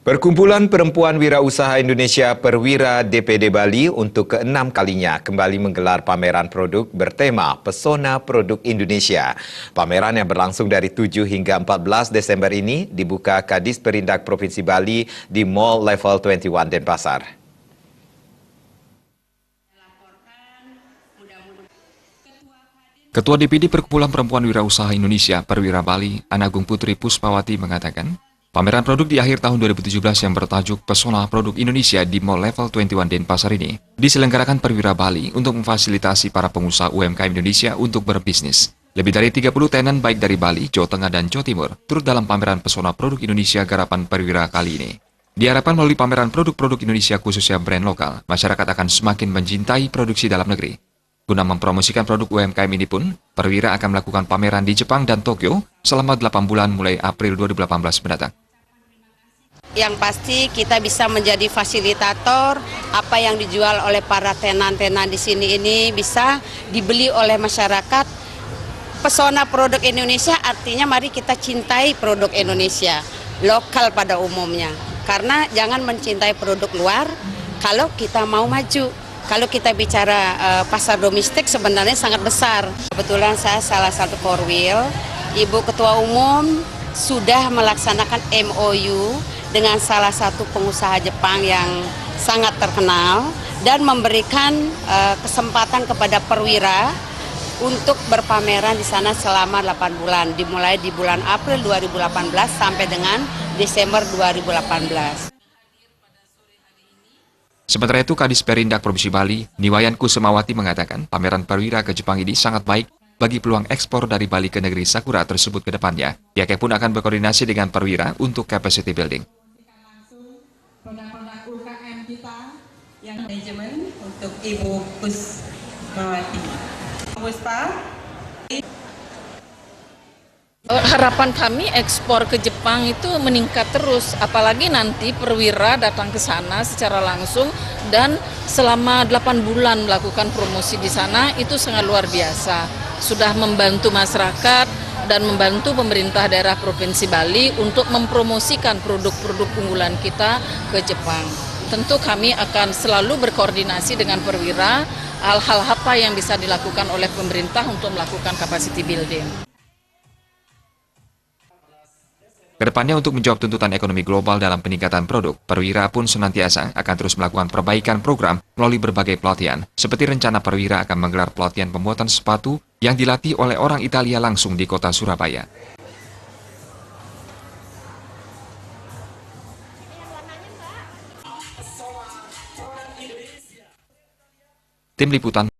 Perkumpulan Perempuan Wirausaha Indonesia Perwira DPD Bali untuk ke-6 kalinya kembali menggelar pameran produk bertema Pesona Produk Indonesia. Pameran yang berlangsung dari 7 hingga 14 Desember ini dibuka Kadis Perindak Provinsi Bali di Mall Level 21 Denpasar. Ketua DPD Perkumpulan Perempuan Wirausaha Indonesia Perwira Bali, Anagung Putri Puspawati mengatakan, pameran produk di akhir tahun 2017 yang bertajuk Pesona Produk Indonesia di Mall Level 21 Denpasar ini diselenggarakan Perwira Bali untuk memfasilitasi para pengusaha UMKM Indonesia untuk berbisnis. Lebih dari 30 tenan baik dari Bali, Jawa Tengah, dan Jawa Timur turut dalam pameran Pesona Produk Indonesia garapan Perwira kali ini. Diharapkan melalui pameran produk-produk Indonesia khususnya brand lokal, masyarakat akan semakin mencintai produksi dalam negeri. Guna mempromosikan produk UMKM ini pun, Perwira akan melakukan pameran di Jepang dan Tokyo selama 8 bulan mulai April 2018 mendatang. Yang pasti kita bisa menjadi fasilitator, apa yang dijual oleh para tenan-tenan di sini ini bisa dibeli oleh masyarakat. Pesona produk Indonesia artinya mari kita cintai produk Indonesia, lokal pada umumnya. Karena jangan mencintai produk luar kalau kita mau maju. Kalau kita bicara pasar domestik sebenarnya sangat besar. Kebetulan saya salah satu korwil, Ibu Ketua Umum sudah melaksanakan MOU dengan salah satu pengusaha Jepang yang sangat terkenal dan memberikan kesempatan kepada Perwira untuk berpameran di sana selama 8 bulan, dimulai di bulan April 2018 sampai dengan Desember 2018. Sementara itu, Kadis Perindak Provinsi Bali, Niwayan Kusemawati mengatakan pameran Perwira ke Jepang ini sangat baik bagi peluang ekspor dari Bali ke negeri Sakura tersebut ke depannya. Pihaknya pun akan berkoordinasi dengan Perwira untuk capacity building. Produk-produk UKM kita yang manajemen untuk Ibu Kusmawati. Puspa. Harapan kami ekspor ke Jepang itu meningkat terus, apalagi nanti Perwira datang ke sana secara langsung dan selama 8 bulan melakukan promosi di sana itu sangat luar biasa. Sudah membantu masyarakat dan membantu pemerintah daerah Provinsi Bali untuk mempromosikan produk-produk unggulan kita ke Jepang. Tentu kami akan selalu berkoordinasi dengan Perwira hal-hal apa yang bisa dilakukan oleh pemerintah untuk melakukan capacity building. Kedepannya untuk menjawab tuntutan ekonomi global dalam peningkatan produk, Perwira pun senantiasa akan terus melakukan perbaikan program melalui berbagai pelatihan. Seperti rencana Perwira akan menggelar pelatihan pembuatan sepatu yang dilatih oleh orang Italia langsung di kota Surabaya. Tim Liputan